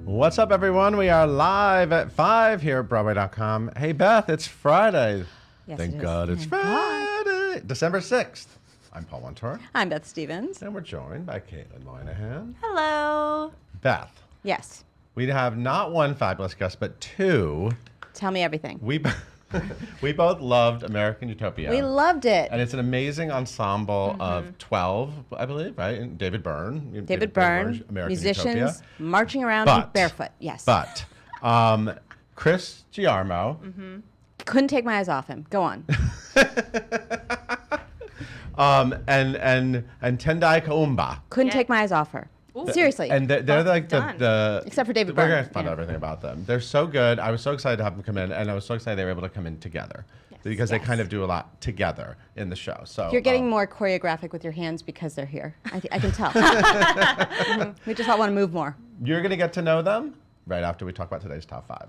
What's up, everyone? We are live at 5 here at Broadway.com. Hey, Beth, it's Friday. Yes, Thank it is. God it's Friday. December 6th. I'm Paul Montour. I'm Beth Stevens. And we're joined by Caitlin Moynihan. Hello. Beth, Yes. we have not one fabulous guest, but two. Tell me everything. We both loved American Utopia. We loved it. And it's an amazing ensemble of 12, I believe, right? And David Byrne. David Byrne, American musicians Utopia. marching around barefoot. Yes. But Chris Giarmo. Couldn't take my eyes off him. Go on. And Tendayi Kuumba. Couldn't take my eyes off her. Ooh. Seriously. And they're like done. the Except for David We're Byrne, going to find yeah. out everything about them. They're so good. I was so excited to have them come in, and I was so excited they were able to come in together. Because they kind of do a lot together in the show. So You're getting more choreographic with your hands because they're here. I can tell. We just all want to move more. You're going to get to know them right after we talk about today's top 5.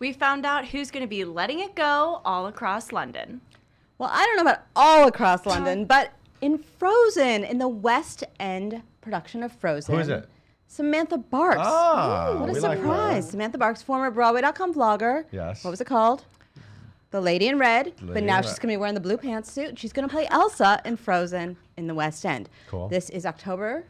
We found out who's going to be letting it go all across London. Well, I don't know about all across London, but in Frozen, in the West End production of Frozen. Who is it? Samantha Barks. Ah, What a we like surprise. her. Samantha Barks, former Broadway.com vlogger. Yes. What was it called? The Lady in Red. But Lady now in she's Red. going to be wearing the blue pantsuit. She's going to play Elsa in Frozen in the West End. Cool. This is October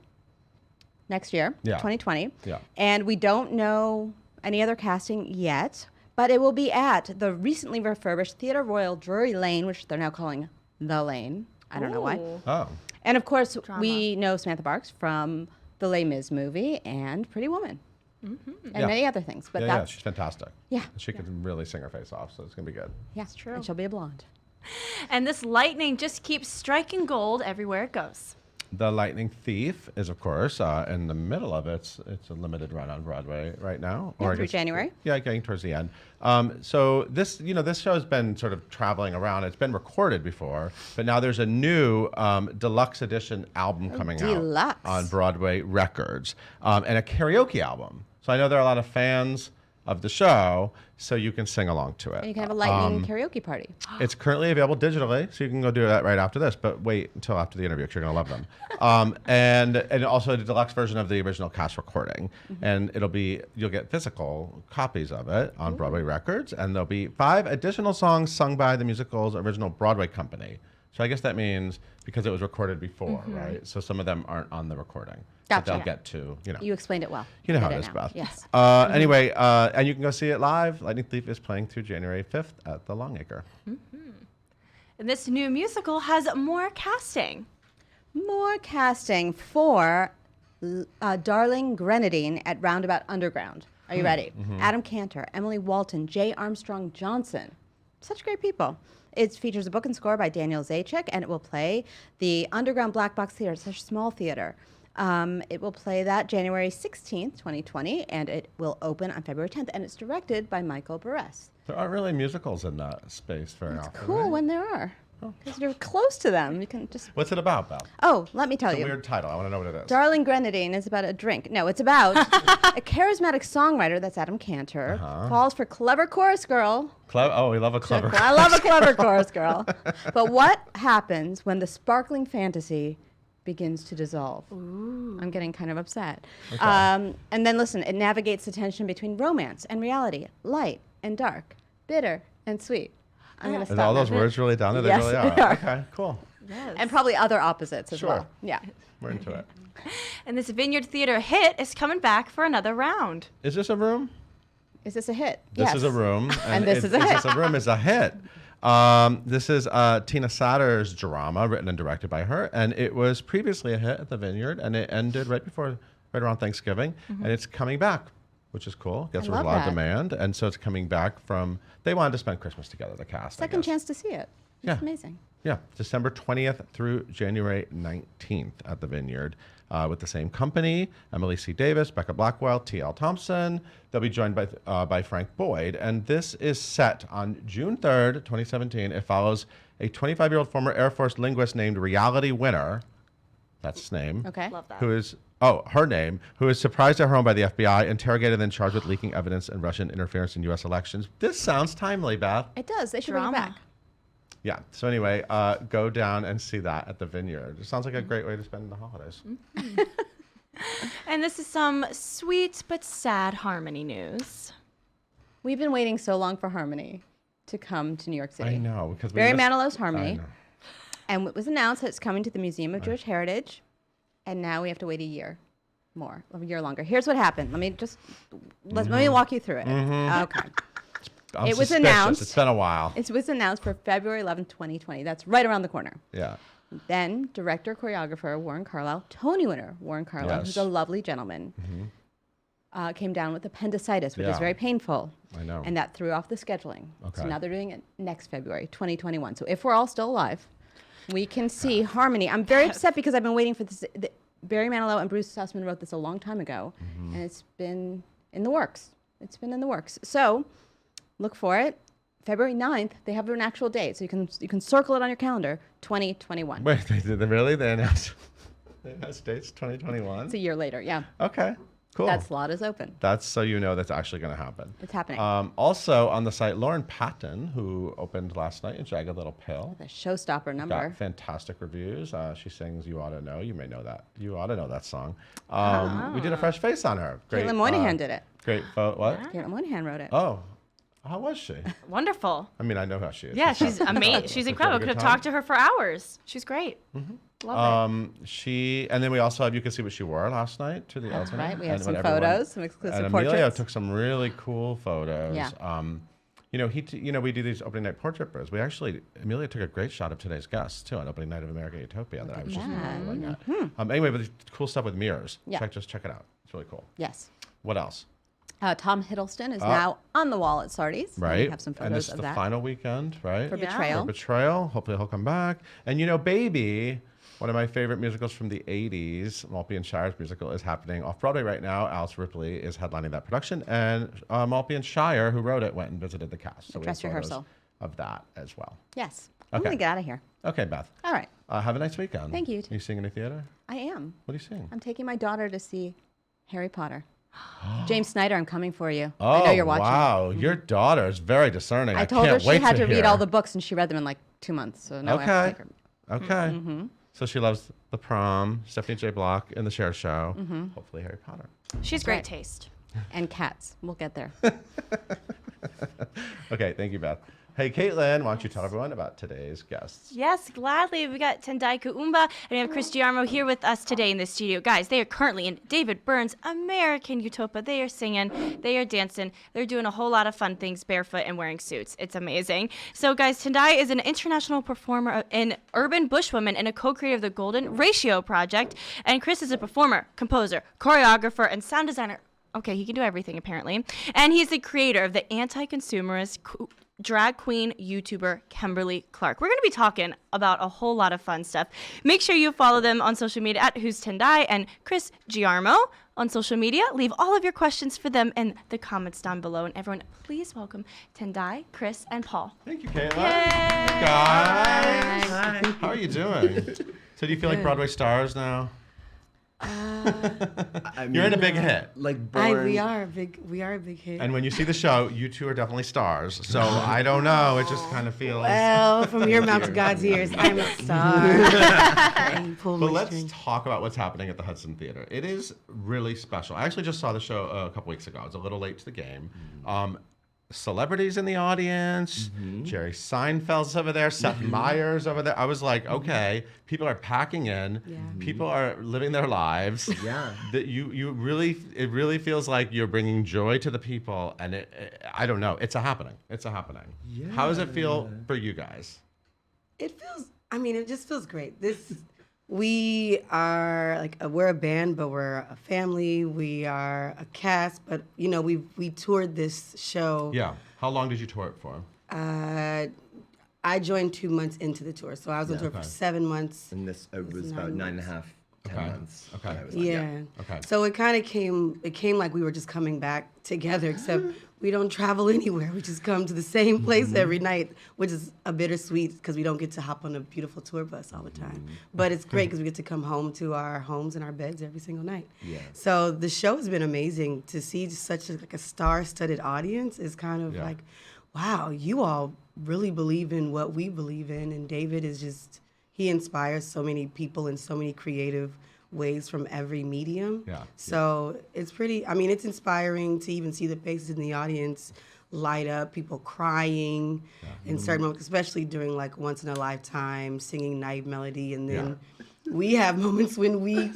next year, Yeah. 2020. Yeah. And we don't know any other casting yet, but it will be at the recently refurbished Theatre Royal Drury Lane, which they're now calling The Lane. I don't know why. Ooh. Oh. And of course, Drama. we know Samantha Barks from the Les Mis movie and Pretty Woman, and Yeah. many other things. But Yeah, that's she's fantastic. Yeah. She can really sing her face off, so it's going to be good. yeah, true. And she'll be a blonde. And this lightning just keeps striking gold everywhere it goes. The Lightning Thief is, of course, in the middle of it. It's a limited run on Broadway right now. Yeah, I through guess- January. Yeah, getting towards the end. So this show has been sort of traveling around. It's been recorded before, but now there's a new deluxe edition album coming deluxe. out on Broadway Records, and a karaoke album. So I know there are a lot of fans of the show, so you can sing along to it. And you can have a lightning karaoke party. It's currently available digitally, so you can go do that right after this. But wait until after the interview, because you're gonna love them. And also the deluxe version of the original cast recording, and you'll get physical copies of it on Broadway Records, and there'll be 5 additional songs sung by the musical's original Broadway company. So I guess that means because it was recorded before, right? So some of them aren't on the recording. But Gotcha. they'll get to, You explained it well. You know I how get it is, now. Beth. Yes. Anyway, and you can go see it live. Lightning Thief is playing through January 5th at the Longacre. And this new musical has more casting. More casting for Darling Grenadine at Roundabout Underground. Are you ready? Adam Cantor, Emily Walton, J. Armstrong Johnson. Such great people. It features a book and score by Daniel Zajac, and it will play the Underground Black Box Theater, such a small theater. It will play that January 16th, 2020, and it will open on February 10th, and it's directed by Michael Buress. There aren't really musicals in that space very often. Cool right? when there are, because you're close to them. You can just... What's it about, Belle? Oh, let me tell It's a you. weird title. I want to know what it is. Darling Grenadine is about a drink. No, it's about a charismatic songwriter, that's Adam Cantor, falls for clever chorus girl. Oh, we love a clever. I love a clever chorus girl. But what happens when the sparkling fantasy begins to dissolve? Ooh. I'm getting kind of upset. Okay. And then listen, it navigates the tension between romance and reality, light and dark, bitter and sweet. I'm going to Is stop all now. those words really down there? They Yes, really they are. Okay, cool. Yes. And probably other opposites as Sure. well. Yeah. We're into it. And this Vineyard Theater hit is coming back for another round. Is this a room? Is this a hit? This Yes. is a room. And this is a hit. This is a room is a hit. This is Tina Satter's drama, written and directed by her, and it was previously a hit at the Vineyard, and it ended right around Thanksgiving, and it's coming back, which is cool. Gets I a love lot of that. demand, and so it's coming back from. They wanted to spend Christmas together, the cast. I Second guess. chance to see it. Yeah. It's amazing. Yeah, December 20th through January 19th at the Vineyard with the same company, Emily C. Davis, Becca Blackwell, T.L. Thompson. They'll be joined by Frank Boyd. And this is set on June 3rd, 2017. It follows a 25-year-old former Air Force linguist named Reality Winner. That's his name. Okay. Love that. Who is her name, who is surprised at her home by the FBI, interrogated and then charged with leaking evidence and Russian interference in U.S. elections. This sounds timely, Beth. It does. They should bring it Drama. back. Yeah. So anyway, go down and see that at the Vineyard. It sounds like a great way to spend the holidays. And this is some sweet but sad Harmony news. We've been waiting so long for Harmony to come to New York City. I know because Barry missed- Manilow's I Harmony. know. And it was announced that it's coming to the Museum of Jewish Heritage. And now we have to wait a year longer. Here's what happened. Let me walk you through it. Okay. I'm It was suspicious. announced- It's been a while. It was announced for February 11th, 2020. That's right around the corner. Yeah. Then director, choreographer Warren Carlyle, Tony winner Warren Carlyle, who's a Yes. lovely gentleman, came down with appendicitis, which is Yeah. very painful. I know. And that threw off the scheduling. Okay. So now they're doing it next February, 2021. So if we're all still alive, we can see Harmony. I'm very upset because I've been waiting for this. Barry Manilow and Bruce Sussman wrote this a long time ago, and it's been in the works. So look for it. February 9th, they have an actual date, so you can circle it on your calendar, 2021. Wait, did they really? They announced dates 2021? It's a year later, yeah. Okay, cool. That slot is open. That's so you know that's actually going to happen. It's happening. Also on the site, Lauren Patton, who opened last night in Jagged Little Pill, The showstopper number. got fantastic reviews. She sings "You Ought to Know." You may know that. You ought to know that song. We did a fresh face on her. Great. Caitlin Moynihan did it. Great. What? Caitlin Moynihan wrote it. Oh, how was she? Wonderful. I mean, I know how she is. Yeah, she's amazing. She's incredible. Could have talked to her for hours. She's great. Love it. And then we also have You Can See What She Wore last night to the That's opening. right. We have And some when everyone- photos, some exclusive And Emilio portraits. took some really cool photos. Yeah. We do these opening night portrait birds. Emilio took a great shot of today's guests too on opening night of American Utopia that I was just that. marveling at. Anyway, but cool stuff with mirrors. Yeah. Just check it out. It's really cool. Yes. What else? Tom Hiddleston is now on the wall at Sardi's. Right. We have some and this photos is of the that. final weekend, right? For Yeah. Betrayal. For Betrayal. Hopefully he'll come back. And Baby, one of my favorite musicals from the 80s, Maltby and Shire's musical, is happening off-Broadway right now. Alice Ripley is headlining that production. And Maltby and Shire, who wrote it, went and visited the cast. So we have dress photos rehearsal. of that as well. Yes. I'm Okay. going to get out of here. Okay, Beth. All right. Have a nice weekend. Thank you. Are you seeing any theater? I am. What are you seeing? I'm taking my daughter to see Harry Potter. James Snyder, I'm coming for you. Oh, I know you're watching. wow. Your daughter is very discerning. I told her can't she wait had to read hear. all the books, and she read them in like 2 months. So now I have to Okay. take her. Okay. Mm-hmm. So she loves The Prom, Stephanie J. Block in The Cher Show, hopefully Harry Potter. She's That's great right. taste. And cats. We'll get there. Okay, thank you, Beth. Hey, Caitlin, why don't you tell everyone about today's guests? Yes, gladly. We got Tendayi Kuumba and we have Chris Giarmo here with us today in the studio. Guys, they are currently in David Byrne's American Utopia. They are singing, they are dancing, they're doing a whole lot of fun things barefoot and wearing suits. It's amazing. So, guys, Tendayi is an international performer and urban bushwoman and a co-creator of the Golden Ratio Project. And Chris is a performer, composer, choreographer, and sound designer. Okay, he can do everything apparently. And he's the creator of the anti-consumerist drag queen YouTuber Kimberly Clark. We're going to be talking about a whole lot of fun stuff. Make sure you follow them on social media at Who's Tendayi and Chris Giarmo on social media. Leave all of your questions for them in the comments down below. And everyone, please welcome Tendayi, Chris, and Paul. Thank you, Caitlin. Yay! Guys, how are you doing? So do you feel like Broadway stars now? You're in a big hit. Like Byrne. We are a big hit. And when you see the show, you two are definitely stars. So I don't know. It just kind of feels. Well, from your mouth to God's ears, I'm a star. And you pull But my let's string. talk about what's happening at the Hudson Theater. It is really special. I actually just saw the show a couple weeks ago. I was a little late to the game. Celebrities in the audience. Jerry Seinfeld's over there. Seth Meyers over there. I was like, okay, people are packing in. Yeah. People are living their lives. Yeah. That it really feels like you're bringing joy to the people, and I don't know. It's a happening. It's a happening. Yeah. How does it feel for you guys? It just feels great. We are we're a band, but we're a family. We are a cast, but we toured this show. Yeah. How long did you tour it for? I joined 2 months into the tour, so I was on tour okay. for 7 months. And this was about 9.5, 10 Okay. months. Okay. And I was like, Yeah. Okay. So it kind of came like we were just coming back together, except we don't travel anywhere. We just come to the same place every night, which is a bittersweet because we don't get to hop on a beautiful tour bus all the time. But it's great because we get to come home to our homes and our beds every single night. Yeah. So the show has been amazing. To see such a star-studded audience is kind of Yeah. like, wow, you all really believe in what we believe in. And David is just, he inspires so many people in so many creative ways from every medium. Yeah. So it's pretty, I mean, it's inspiring to even see the faces in the audience light up, people crying in certain moments, especially during like Once in a Lifetime, singing Naive Melody. And then we have moments when we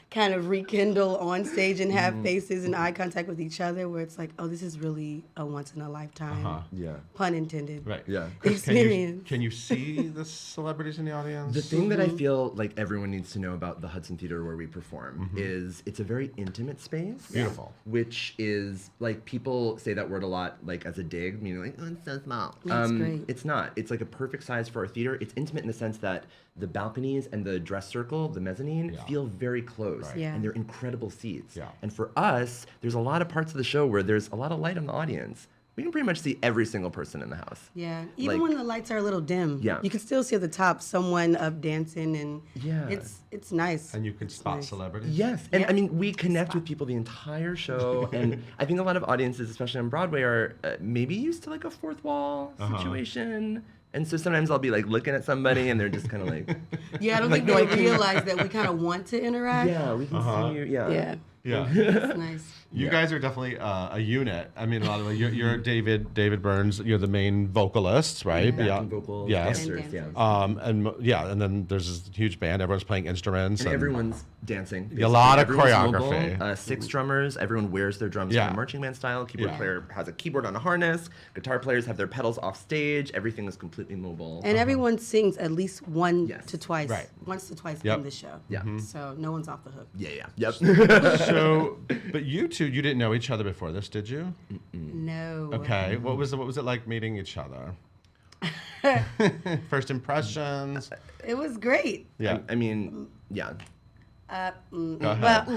kind of rekindle on stage and have faces and eye contact with each other where it's like, oh, this is really a once in a lifetime, Yeah. pun intended, Right. Yeah. experience. Can you see the celebrities in the audience? The thing that I feel like everyone needs to know about the Hudson Theater where we perform is it's a very intimate space. Beautiful. Which is, like, people say that word a lot, like, as a dig, meaning like, oh, it's so small. That's great. It's not. It's like a perfect size for our theater. It's intimate in the sense that the balconies and the dress circle, the mezzanine, feel very close. Right. Yeah. And they're incredible seats. Yeah. And for us, there's a lot of parts of the show where there's a lot of light on the audience. We can pretty much see every single person in the house. Yeah, even Like- when the lights are a little dim, Yeah. you can still see at the top someone up dancing, and Yeah. it's nice. And you can spot nice. celebrities? Yes, and Yeah. I mean, we connect with people the entire show, and I think a lot of audiences, especially on Broadway, are maybe used to like a fourth wall situation, and so sometimes I'll be like looking at somebody, and they're just kind of like, Yeah, I don't Like, think no, they I can- realize that we kind of want to interact. yeah, we can see you, yeah. Yeah, Yeah. it's nice. You guys are definitely a unit. I mean, a lot of it. You're David Byrnes. You're the main vocalists, right? Backing vocals, Yes. dancers, And yeah. And then there's this huge band. Everyone's playing instruments. And everyone's dancing. A lot of Everyone's choreography. Mobile, 6 drummers. Everyone wears their drums Yeah. in a marching band style. Keyboard Yeah. player has a keyboard on a harness. Guitar players have their pedals off stage. Everything is completely mobile. And everyone sings at least once Yes. to twice Yep. in the show. Yeah. So no one's off the hook. yeah. Yep. So, but you two, you didn't know each other before this, did you? No. Okay. What was it like meeting each other? First impressions. It was great. Yeah. I mean, yeah. Go ahead.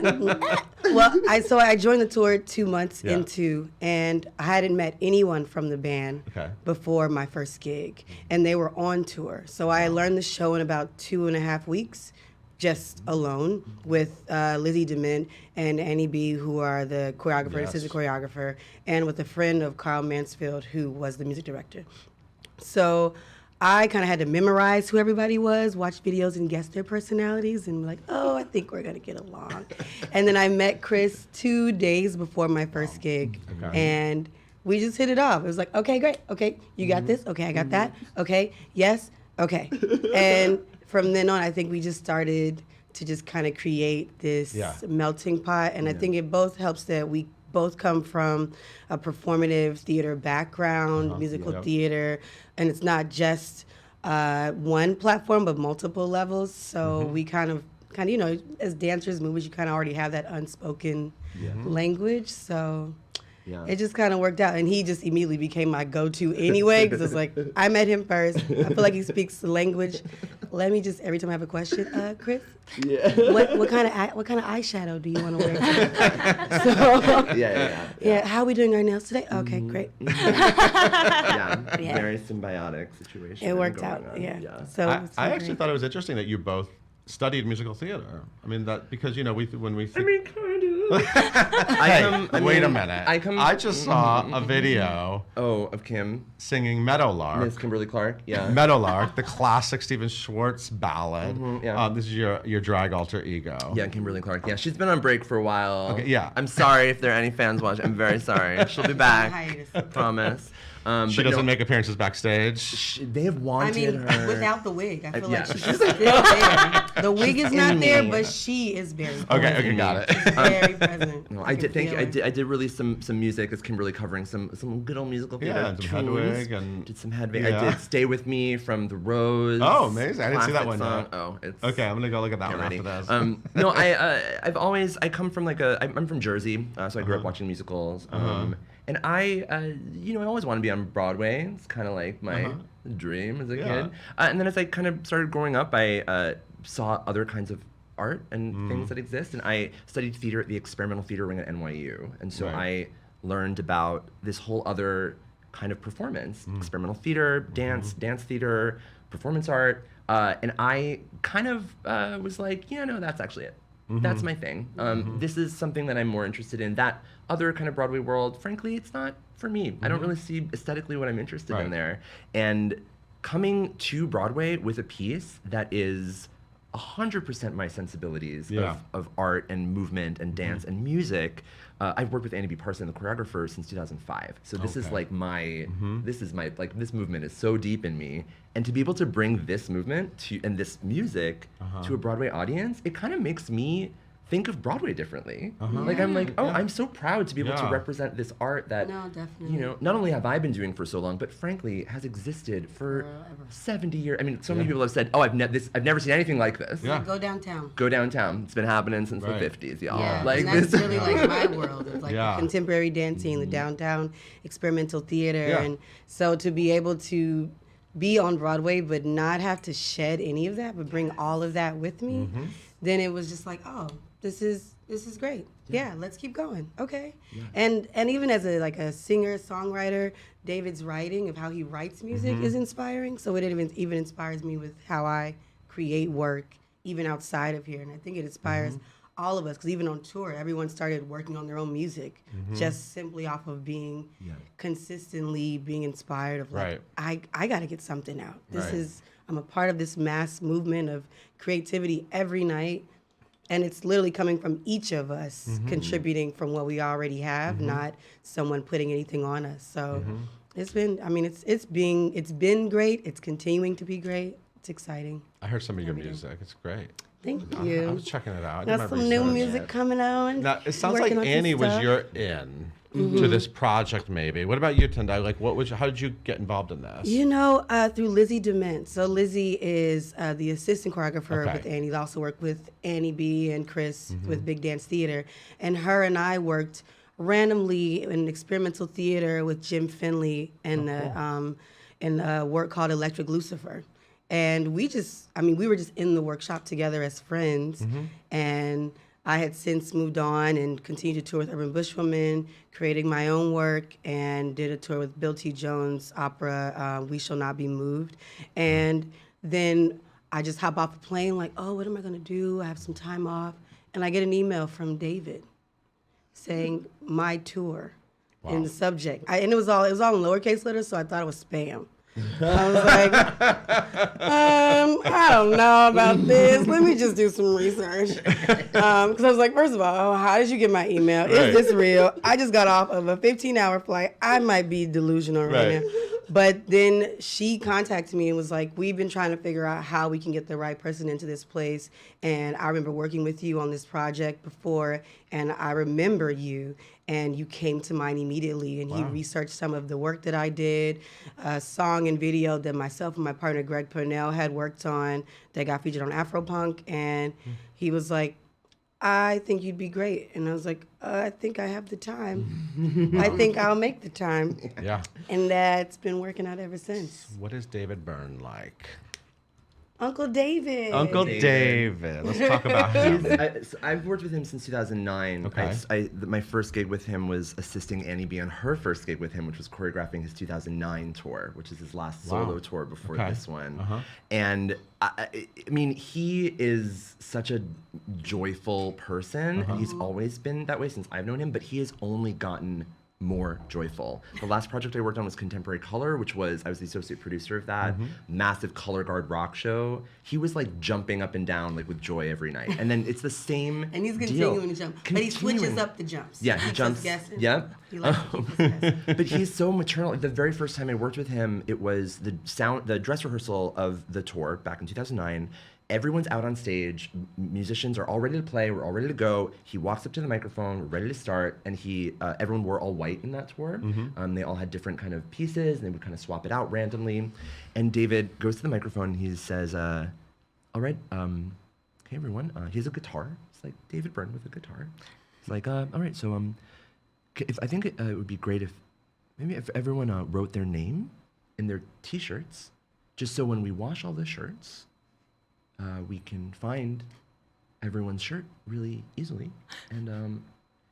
I joined the tour 2 months Yeah. into, and I hadn't met anyone from the band Okay. before my first gig, and they were on tour. So I learned the show in about 2.5 weeks, just alone with Lizzie DeMint and Annie B, who are the choreographer, Yes. assistant choreographer, and with a friend of Carl Mansfield, who was the music director. So I kind of had to memorize who everybody was, watch videos and guess their personalities, and be like, oh, I think we're gonna get along. And then I met Chris 2 days before my first gig, Okay. and we just hit it off. It was like, okay, great, okay, you got this, okay, I got that, okay, yes, okay. And from then on, I think we just started to just kind of create this melting pot, and I think it both helps that we both come from a performative theater background, musical theater, and it's not just one platform, but multiple levels. So we kind of, you know, as dancers, movers, you kind of already have that unspoken language. So Yeah. it just kind of worked out, and he just immediately became my go-to anyway, because it's like, I met him first. I feel like he speaks the language. Let me just, every time I have a question, Chris, what kind of eyeshadow do you want to wear? So, yeah, how are we doing our nails today? Okay, great. Yeah. Yeah. Very symbiotic situation. It worked going out, on. yeah. So I, it's I been actually great. thought it was interesting that you both studied musical theater. I mean, that because, you know, when we think, kind of. wait a minute. I just saw a video of Kim, singing Meadowlark. Miss Kimberly Clark. Yeah. Meadowlark, the classic Stephen Schwartz ballad. yeah. This is your drag alter ego. Yeah, Kimberly Clark. Yeah, she's been on break for a while. Okay, yeah. I'm sorry if there are any fans watching. I'm very sorry. She'll be back. Hiatus. Promise. She but doesn't no, make appearances backstage. They have I wanted mean, her. without the wig, I feel yeah. like she's just still there. The wig is not in there, me. but she is very Okay, present. got it. She's very present. No, I I can did. Thank you. feel her. I did release some music as Kimberly covering some good old musical theater Yeah, and some tunes. Hedwig and- did some Hedwig. Yeah. I did "Stay with Me" from The Rose. Oh, amazing. I didn't see that classic one song. yet. Oh, it's Okay, I'm gonna go look at that Get one ready. after this. No, I come from I'm from Jersey, so I grew up watching musicals. And I always wanted to be on Broadway. It's kind of like my dream as a kid. And then as I kind of started growing up, I saw other kinds of art and things that exist. And I studied theater at the Experimental Theater Wing at NYU. And so Right. I learned about this whole other kind of performance, experimental theater, dance theater, performance art. And I kind of was like, yeah, no, that's actually it. That's my thing. This is something that I'm more interested in. That other kind of Broadway world, frankly, it's not for me. I don't really see aesthetically what I'm interested in there. And coming to Broadway with a piece that is 100% my sensibilities of art and movement and dance and music. I've worked with Annie B. Parson, the choreographer, since 2005. So this is like this movement is so deep in me. And to be able to bring this movement and this music to a Broadway audience, it kind of makes me think of Broadway differently. Like I'm like, I'm so proud to be able to represent this art that, you know, not only have I been doing for so long, but frankly has existed for 70 years. I mean, so many people have said, oh, I've never seen anything like this. Yeah. Go downtown. Go downtown. It's been happening since the 50s, y'all. Yeah, Like and that's really like my world. It's like the contemporary dancing, the downtown experimental theater. And so to be able to be on Broadway but not have to shed any of that, but bring all of that with me, then it was just like, oh, this is great. Yeah, let's keep going. Okay. Yeah. And even as a singer, songwriter, David's writing of how he writes music is inspiring. So it even inspires me with how I create work even outside of here. And I think it inspires all of us, because even on tour, everyone started working on their own music just simply off of being consistently being inspired of like, I got to get something out. I'm a part of this mass movement of creativity every night. And it's literally coming from each of us contributing from what we already have, not someone putting anything on us. So it's been, I mean, it's been great. It's continuing to be great. It's exciting. I heard some of your music. It's great. Thank you. I was checking it out. Got some new music coming on. Now, it sounds like Annie was your in to this project, maybe. What about you, Tendayi? Like, how did you get involved in this? You know, through Lizzie Dement. So Lizzie is the assistant choreographer with Annie. I also worked with Annie B. and Chris with Big Dance Theater. And her and I worked randomly in experimental theater with Jim Finley and a work called Electric Lucifer. And we were just in the workshop together as friends. And I had since moved on and continued to tour with Urban Bushwoman, creating my own work, and did a tour with Bill T. Jones' opera, We Shall Not Be Moved. And then I just hop off the plane like, oh, what am I gonna do? I have some time off. And I get an email from David saying, my tour, in the subject. And it was all in lowercase letters, so I thought it was spam. I was like, I don't know about this. Let me just do some research. Because I was like, first of all, how did you get my email? Is this real? I just got off of a 15-hour flight. I might be delusional right now. But then she contacted me and was like, we've been trying to figure out how we can get the right person into this place. And I remember working with you on this project before, and I remember you. And you came to mind immediately, and he researched some of the work that I did, a song and video that myself and my partner Greg Purnell had worked on that got featured on Afropunk, and he was like, I think you'd be great. And I was like, I think I have the time. I think I'll make the time. Yeah. And that's been working out ever since. What is David Byrne like? Uncle David. Uncle David. Let's talk about him. I've worked with him since 2009. Okay. My first gig with him was assisting Annie B on her first gig with him, which was choreographing his 2009 tour, which is his last solo tour before this one. And I mean, he is such a joyful person. And he's always been that way since I've known him, but he has only gotten more joyful. The last project I worked on was Contemporary Color, which was, I was the associate producer of that, massive color guard rock show. He was like jumping up and down like with joy every night. And then it's the same And he's continuing to jump. But he switches up the jumps. Yeah, he jumps. Yep. He likes to keep us guessing. But he's so maternal. The very first time I worked with him, it was the dress rehearsal of the tour back in 2009. Everyone's out on stage. Musicians are all ready to play. We're all ready to go. He walks up to the microphone. We're ready to start. And everyone wore all white in that tour. They all had different kind of pieces, and they would kind of swap it out randomly. And David goes to the microphone. And he says, "All right, hey everyone." He has a guitar. It's like David Byrne with a guitar. It's like, "All right, so I think it would be great if everyone wrote their name in their T-shirts, just so when we wash all the shirts." We can find everyone's shirt really easily, and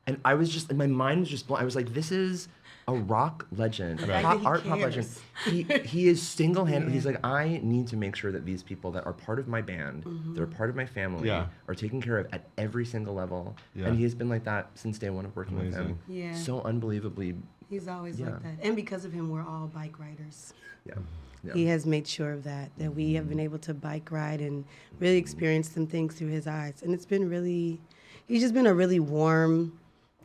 And I was just, and my mind was just blown. I was like, this is a rock legend, a pop legend. He is single-handed. He's like, I need to make sure that these people that are part of my band, that are part of my family, are taken care of at every single level. And he has been like that since day one of working with him. Yeah. So unbelievably. He's always like that. And because of him, we're all bike riders. Yeah. He has made sure of that we have been able to bike ride and really experience some things through his eyes. And it's been really, he's just been a really warm,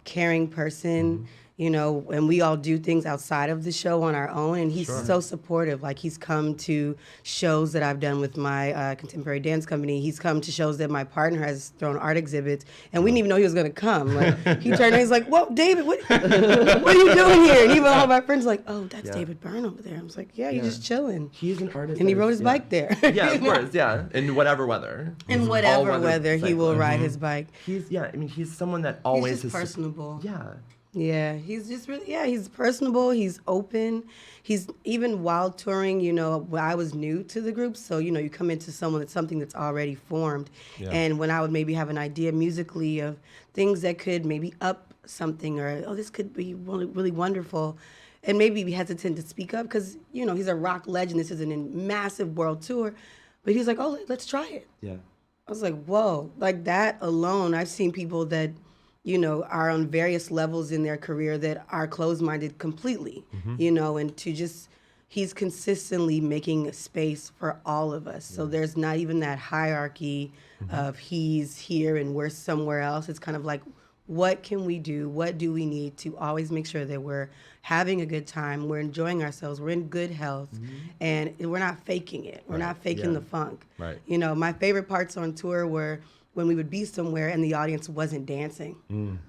caring person, you know, and we all do things outside of the show on our own, and he's so supportive. Like, he's come to shows that I've done with my contemporary dance company. He's come to shows that my partner has thrown art exhibits, and we didn't even know he was going to come. Like, he turned and he's like, "Whoa, David, what are you doing here?" And even all my friends like, "Oh, that's David Byrne over there." I was like, "Yeah, he's just chilling." He's an artist. And he rode his bike there. Yeah, of course, yeah. In whatever weather. In whatever weather, he will ride his bike. He's someone that always He's just is personable. Yeah, he's just really, he's personable, he's open. He's, even while touring, you know, I was new to the group, so, you know, you come into something that's already formed. And when I would maybe have an idea musically of things that could maybe up something, or, this could be really, really wonderful, and maybe be hesitant to speak up because, you know, he's a rock legend. This is a massive world tour. But he was like, "Oh, let's try it." Yeah. I was like, whoa, like that alone. I've seen people that, you know, are on various levels in their career that are closed-minded completely, you know, and he's consistently making a space for all of us. So there's not even that hierarchy of he's here and we're somewhere else. It's kind of like, what can we do? What do we need to always make sure that we're having a good time, we're enjoying ourselves, we're in good health, and we're not faking it. We're not faking the funk. Right. You know, my favorite parts on tour were when we would be somewhere and the audience wasn't dancing.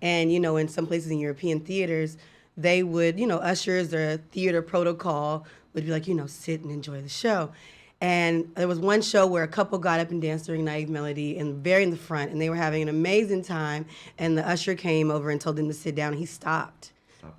And, you know, in some places in European theaters, they would, you know, ushers or theater protocol would be like, you know, sit and enjoy the show. And there was one show where a couple got up and danced during Naive Melody and very in the front, and they were having an amazing time, and the usher came over and told them to sit down, and he stopped.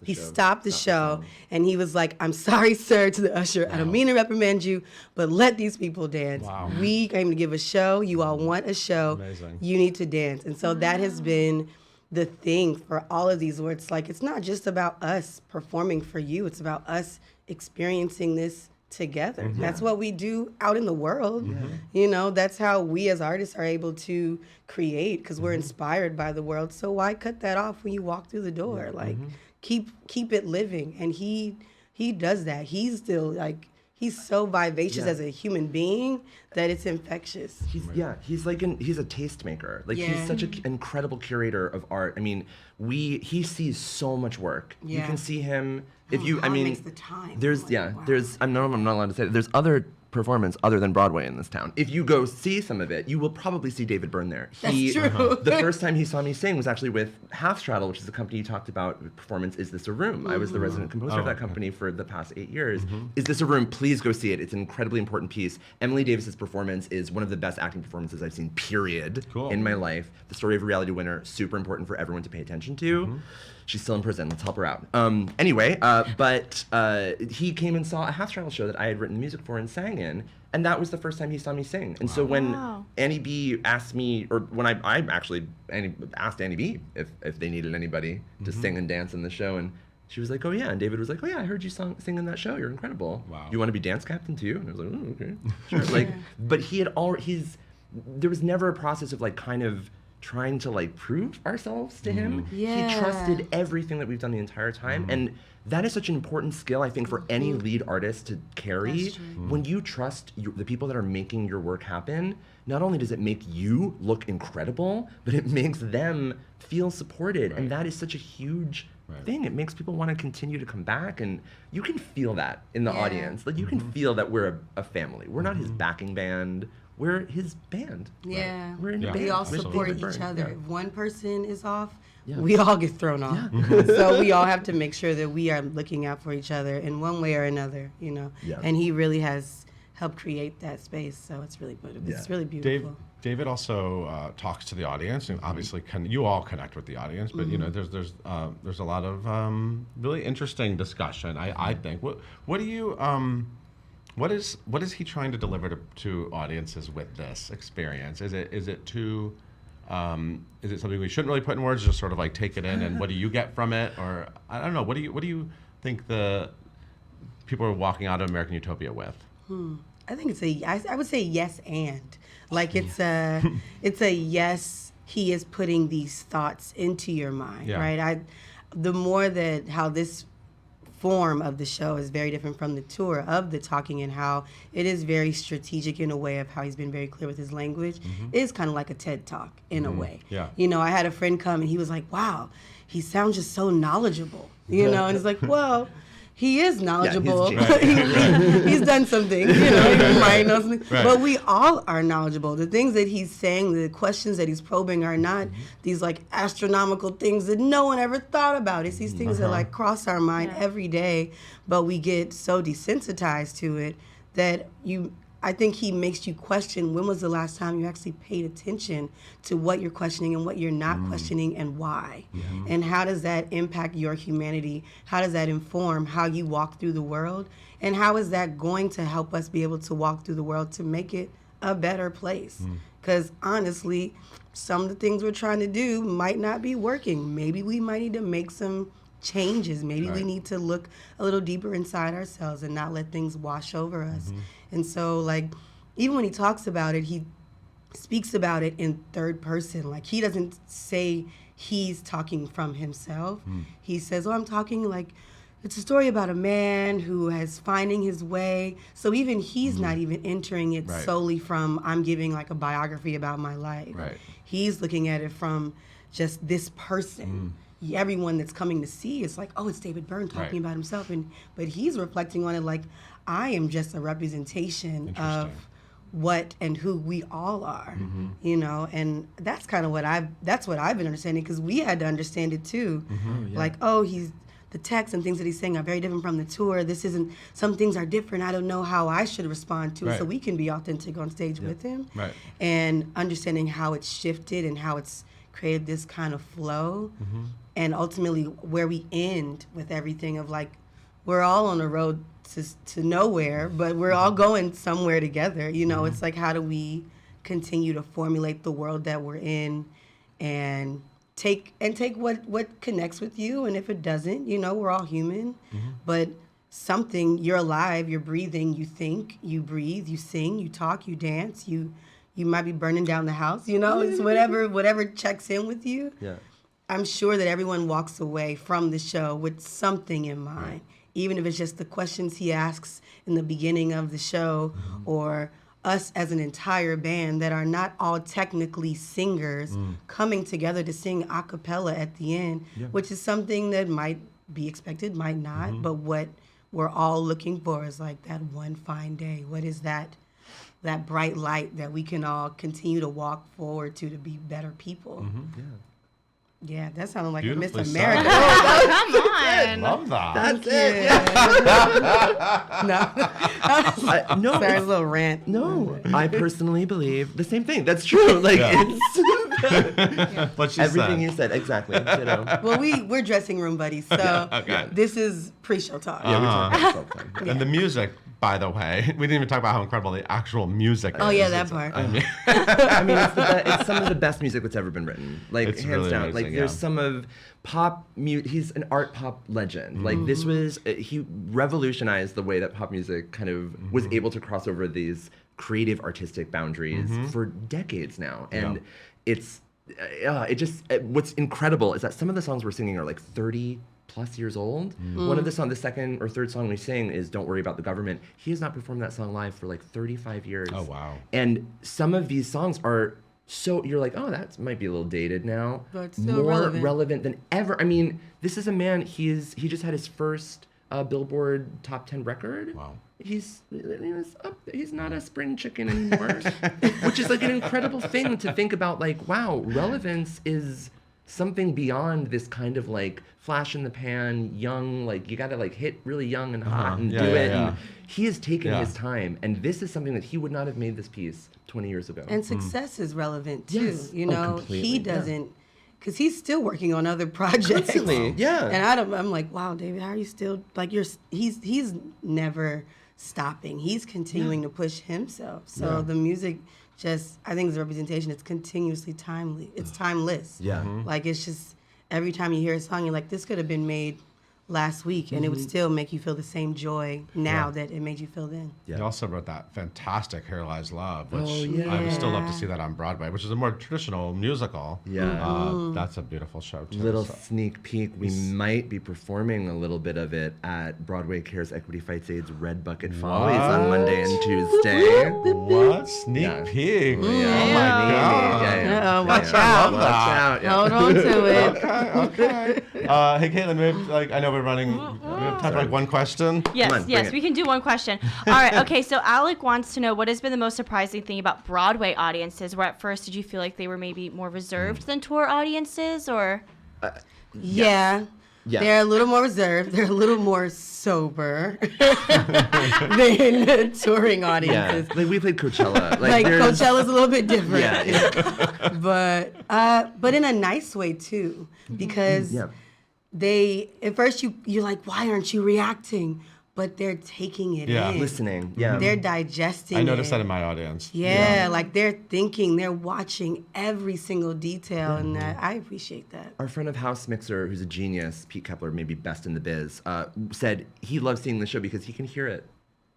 He stopped the show, and he was like, "I'm sorry, sir," to the usher. "I don't mean to reprimand you, but let these people dance. We came to give a show. You all want a show. Amazing. You need to dance." And so that has been the thing for all of these, where it's like, it's not just about us performing for you. It's about us experiencing this together. That's what we do out in the world. You know, that's how we as artists are able to create, because we're inspired by the world. So why cut that off when you walk through the door? Like, keep it living. And he does that. He's still like, he's so vivacious as a human being that it's infectious. He's he's a tastemaker. Like, he's such an incredible curator of art. I mean, he sees so much work. You can see him if you. I mean, makes the time. There's I'm not allowed to say it. There's other performance other than Broadway in this town. If you go see some of it, you will probably see David Byrne there. That's true. The first time he saw me sing was actually with Half Straddle, which is the company you talked about. Performance Is This a Room? I was the resident composer of that company for the past 8 years. Is This a Room? Please go see it. It's an incredibly important piece. Emily Davis's performance is one of the best acting performances I've seen, period, in my life. The story of a reality winner, super important for everyone to pay attention to. She's still in prison. Let's help her out. But he came and saw a Half Straddle show that I had written music for and sang in, and that was the first time he saw me sing. And so when Annie B asked me, or when I actually asked Annie B if they needed anybody to sing and dance in the show, and she was like, "Oh yeah," and David was like, "Oh yeah, I heard you sing in that show. You're incredible. Wow. You want to be dance captain too?" And I was like, "Oh, okay, sure." Like, but there was never a process of like kind of trying to like prove ourselves to him. He trusted everything that we've done the entire time, and that is such an important skill, I think, for any lead artist to carry. When you trust the people that are making your work happen, not only does it make you look incredible, but it makes them feel supported, and that is such a huge thing. It makes people want to continue to come back, and you can feel that in the audience. Like, you can feel that we're a family. We're not his backing band. We're his band. Yeah. We're in a band. We all with support David each Byrne. other. If one person is off, we all get thrown off. So we all have to make sure that we are looking out for each other in one way or another, you know. And he really has helped create that space, so it's really beautiful. It's really beautiful. David also talks to the audience, and obviously you all connect with the audience. But you know, there's a lot of really interesting discussion. I think. What do you what is he trying to deliver to audiences with this experience? Is it to Is it something we shouldn't really put in words, just sort of like take it in, and what do you get from it? Or I don't know, what do you think the people are walking out of American Utopia with? I think I would say yes and. Like it's a yes, he is putting these thoughts into your mind, right? The more that how this form of the show is very different from the tour of the talking, and how it is very strategic in a way of how he's been very clear with his language. It is kind of like a TED Talk in a way. Yeah. You know, I had a friend come and he was like, wow, he sounds just so knowledgeable, you know, and it's like, well, he is knowledgeable. He's done something, you know, he might know something. Right. But we all are knowledgeable. The things that he's saying, the questions that he's probing are not these like astronomical things that no one ever thought about. It's these things that like cross our mind every day, but we get so desensitized to it that I think he makes you question, when was the last time you actually paid attention to what you're questioning and what you're not questioning, and why? And how does that impact your humanity? How does that inform how you walk through the world? And how is that going to help us be able to walk through the world to make it a better place? Because honestly, some of the things we're trying to do might not be working. Maybe we might need to make some changes. Maybe we need to look a little deeper inside ourselves and not let things wash over us. And so, like, even when he talks about it, he speaks about it in third person. Like, he doesn't say he's talking from himself. He says, oh, I'm talking like, it's a story about a man who is finding his way. So even he's not even entering it solely from, I'm giving like a biography about my life. He's looking at it from just this person. Everyone that's coming to see is like, oh, it's David Byrne talking about himself, but he's reflecting on it like, I am just a representation of what and who we all are, you know, and that's kind of what I've been understanding, because we had to understand it too. Like, oh, the text and things that he's saying are very different from the tour. Some things are different. I don't know how I should respond to it, so we can be authentic on stage with him, and understanding how it's shifted and how it's created this kind of flow, and ultimately where we end with everything of like, we're all on the road to nowhere, but we're all going somewhere together. You know, it's like, how do we continue to formulate the world that we're in, and take what connects with you, and if it doesn't, you know, we're all human, but you're alive, you're breathing, you think, you breathe, you sing, you talk, you dance, you might be burning down the house, you know, it's whatever checks in with you. I'm sure that everyone walks away from the show with something in mind, even if it's just the questions he asks in the beginning of the show, or us as an entire band that are not all technically singers coming together to sing a cappella at the end, which is something that might be expected, might not, but what we're all looking for is like that one fine day. What is that bright light that we can all continue to walk forward to be better people? Yeah, that sounded like Beautifully a Miss America. Come on. Love that. That's it. No. Sorry, a little rant. No, I personally believe the same thing. That's true. Like, it's What she everything said. you said, exactly. You know. Well, we're dressing room buddies, so this is pre-show talk. Yeah, we talk about something. And the music, by the way, we didn't even talk about how incredible the actual music is. Oh yeah, that part. I mean, it's some of the best music that's ever been written. Like, It's hands really down. amazing, Like, there's some of pop he's an art pop legend. Like, this was he revolutionized the way that pop music kind of was able to cross over these creative artistic boundaries for decades now. And it's what's incredible is that some of the songs we're singing are like 30 plus years old. One of the second or third song we sing is Don't Worry About the Government. He has not performed that song live for like 35 years. Oh, wow. And some of these songs are so, you're like, oh, that might be a little dated now. But it's still more relevant than ever. I mean, this is a man, he just had his first Billboard top 10 record. Wow. He's not a spring chicken anymore, which is like an incredible thing to think about. Like, wow, relevance is something beyond this kind of like flash in the pan, young, like you gotta like hit really young and hot and do it. And he has taken his time, and this is something that he would not have made this piece 20 years ago. And success is relevant too. Yes. You Oh, know, completely. he doesn't, because he's still working on other projects. Constantly, yeah. And I'm like, wow, David, how are you still like he's never stopping. He's continuing to push himself. So the music just, I think it's a representation. It's continuously timely. It's timeless. Yeah. Like, it's just, every time you hear a song, you're like, this could have been made last week, and it would still make you feel the same joy now that it made you feel then. Yeah. He also wrote that fantastic Here Lies Love, which Oh, yeah. I would still love to see that on Broadway, which is a more traditional musical. Yeah. That's a beautiful show, too. Little so. sneak peek, we might be performing a little bit of it at Broadway Cares Equity Fights AIDS Red Bucket Follies on Monday and Tuesday. What? Sneak Yeah. peek? Yeah. Oh, my God. Uh-oh, watch I out. love Watch that. out. Yeah. Hold on to it. Okay. Hey, Caitlin, we have, I know we're running. We have time for like one question. Yes, Come on, yes, bring it. we can do one question. All right, okay, so Alec wants to know what has been the most surprising thing about Broadway audiences, where at first did you feel like they were maybe more reserved than tour audiences, or? Yeah. Yeah. They're a little more reserved. They're a little more sober than touring Yeah. audiences. Like we played Coachella. Like there's- Coachella's a little bit different. Yeah. But in a nice way too, because Yeah. they, at first you're like, why aren't you reacting? But they're taking it Yeah. in. Listening. Yeah. They're digesting I noticed it. that in my audience. Yeah, like they're thinking, they're watching every single detail, and I appreciate that. Our friend of house mixer, who's a genius, Pete Kepler, maybe best in the biz, said he loves seeing the show because he can hear it.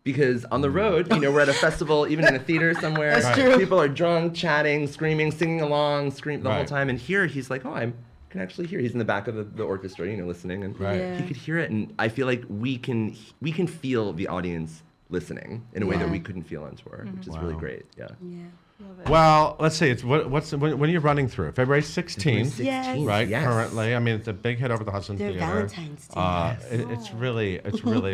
Because on the road, we're at a festival, even in a theater somewhere. That's true. People are drunk, chatting, screaming, singing along, the whole Right. time. And here, he's like, I can actually hear. He's in the back of the orchestra, listening, and Right. Yeah. he could hear it. And I feel like we can feel the audience listening in a way that Yeah. we couldn't feel on tour, which is really Wow. great. Yeah. Yeah. Well, let's see. It's when are you running through? February 16th, Yes. right? Yes. Currently, I mean, it's a big hit over the Hudson They're Theater. Valentine's Day. It's really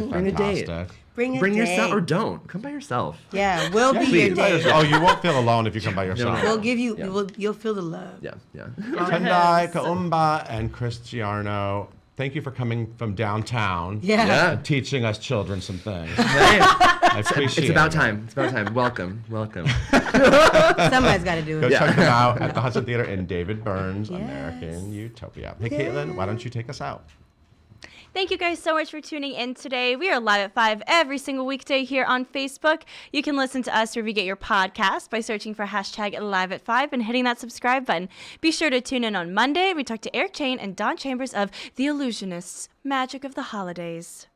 Bring a date. fantastic. Bring a Bring date. yourself or don't. Come by yourself. Yeah, we'll be your Please. date. Oh, you won't feel alone if you come by yourself. We'll give you. Yeah. You'll feel the love. Yeah, yeah. Tendayi Kuumba and Chris Giarmo, thank you for coming from downtown. Yeah. Yeah. And teaching us children some things. Hey, I appreciate it's about it. time. It's about time. Welcome. Somebody's got to do Go it. check them out at the Hudson Theater in David Byrnes, Yes. American Utopia. Hey, Caitlin, why don't you take us out? Thank you guys so much for tuning in today. We are live at 5 every single weekday here on Facebook. You can listen to us wherever you get your podcast by searching for hashtag live at 5 and hitting that subscribe button. Be sure to tune in on Monday. We talk to Eric Chain and Don Chambers of The Illusionists, Magic of the Holidays.